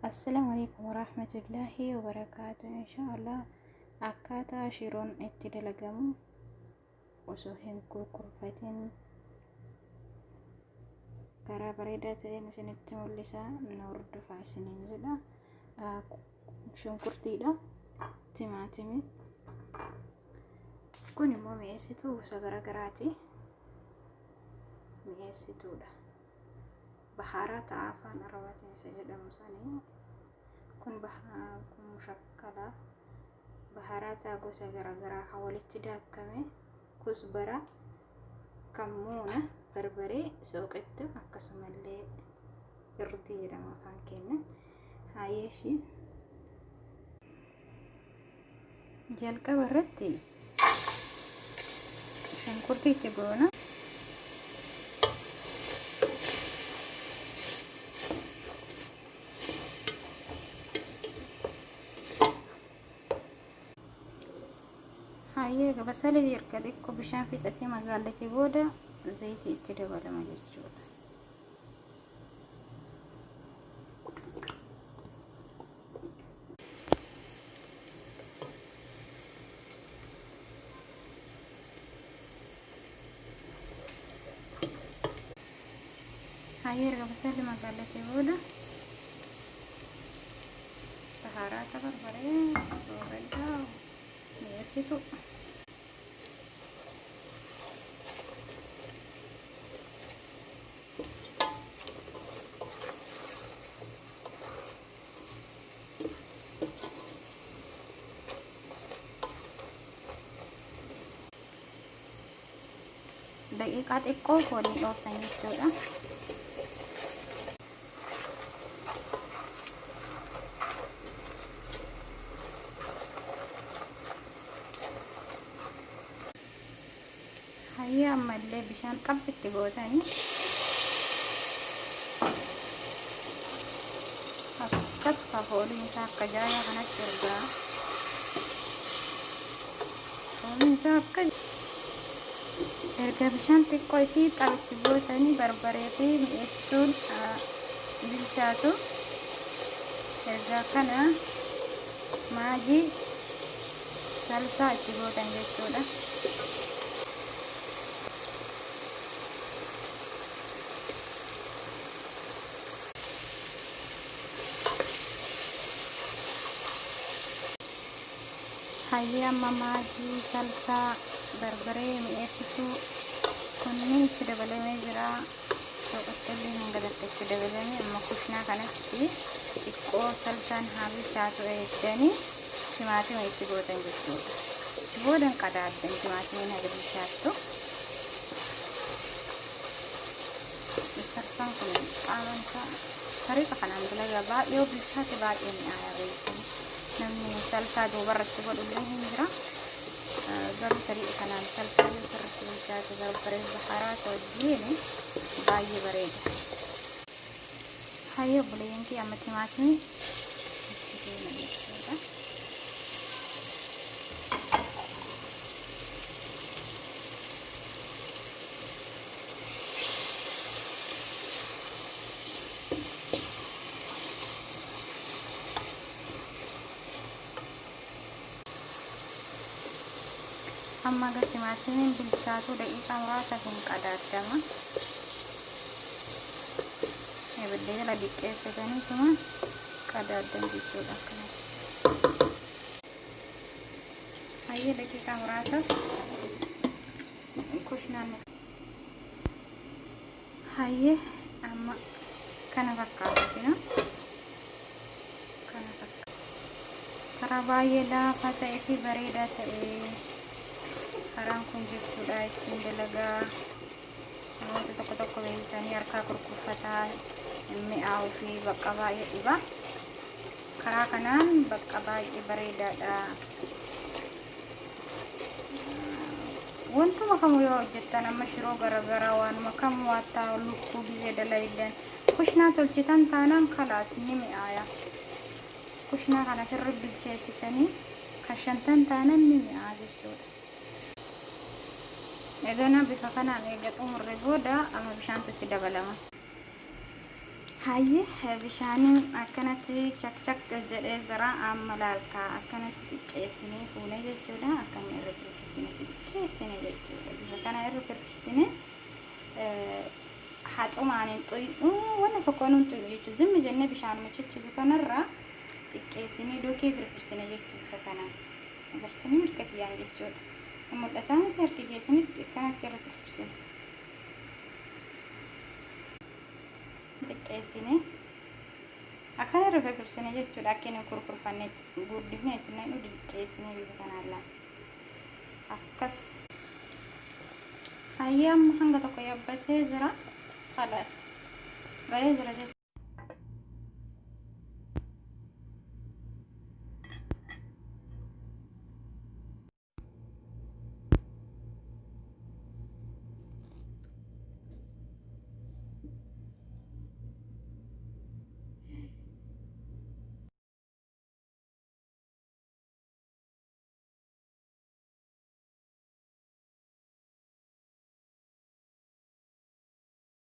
Assalamu alaikum warahmatullahi wabarakatuh. Inshaallah akkaataa shiroon itti dalagamu osoo hin kurkurfatin karaa bareedaa ta'een isinitti mul'isa. Na hordofaa isiniin jedha. Shunkurtiidha, timaatimii, kun immoo mi'eessituu gosa garaagaraati. Mi'eessituudha. Bahaarata afaan arabaatiin isa jedhamu sanii kun mushakkala bahaarata gosa garaagaraa kan walitti daakame kusbara, kammuuna, barbaree, soqettu akkasumallee irdii jedhama afaan keenya. Haayeeshi jalqaba irratti shunkurtii itti goona. Hayyee basalee erga xiqqoo bishaan fixatee magaalatee booda zayitii itti dabalama jechuudha. Hayyee erga basalee magaalatee booda bahaarata barbaree soorata mi'eessitu daqiiqaa xiqqoo waliin dhooftan jechuudha. Hayyee ammallee bishaan qabsitti gootanii akkas fooliin isaa akka jaayaa kanatti ergaa fooliin isaa akka erga bishaan xiqqoo isii qabitti gootanii barbaree fi mi'eessituun bilchaatu erga kana maajii salsaa itti gootan jechuudha. Hayyee amma maajii salsaa barbaree mi'eessituu kunniin itti dabalamee jira. Soqottollee hanga tokko itti dabalamee amma kushnaa kanatti xiqqoo salsaan haa bilchaatu eegdanii timaatima itti gootan jechuudha. Boodan qadaaddan timaatimiin haga bilchaattu. Salsaan kun qaamaan isaa tariiqa kanaan dalagaa baay'ee bilchaate baay'ee mi'aayaa beekamu. Namni salsaa duubarratti godhullee hin jira. Garuu tariiqa kanaan salsaan sirriitti bilchaate barbaree bahaarata wajjiin baay'ee bareeda. Hayyee obboleeyyan kiyya amma timaatimii itti goona jechuudha. Amma aga timaatimiin bilchaatu daqiiqaa muraasa hin qadaaddama. Ibidda jala diqqeessitanii tuma qadaaddan jechuudha akkanatti. Hayyee daqiiqaa muraasaaf kushnaan hayyee amma kana fakkaatatina kana fakkaata. Karaa baay'ee laafaa ta'ee fi bareedaa ta'ee karaan kun jechuudha ittiin dalagaa namoota tokko tokko beektanii harkaa kurkurfataa mi'aawuu fi bakka baay'ee dhiba. Karaa kanaan bakka baay'ee bareedaadha. Wantuma kamuu yoo hojjettan amma shiroo garaagaraa waanuma kamuu waattaa lukkuu gizee dalaydan kushnaa tolchitan taanaan kalaas ni mi'aaya. Kushnaa kana sirri bilcheessitanii kashantan taanaan ni mi'aa jechuudha. Egaa bifa kanaan eega xumurre booda amma bishaantu itti dabalama. Hayyee bishaaniin akkanatti chak jedhee jira amma laalkaa akkanatti xiqqeessinee fuunee jechuudha akkanni irra xiqqeessinee jechuudha bifa kana irra firfirsinee haxumaaniin xuyyu wanna tokkoon xuyyu jechuudha zimmi jennee bishaan machichisu kanarraa xiqqeessinee dookee firfirsinee jechuudha bifa kanaan agartanii mirkatifiyaan jechuudha mul'ataa miti harki keessanitti akkanatti irra firfirsinee xiqqeessinee akkana irra firfirsinee jechuudha akka inni kurkurfanneetti guddifneetti nan xiqqeessinee bifa kanaan laal akkas hayyee amma hanga tokko yaabbatee jira khalaas ga'ee jira jechuudha.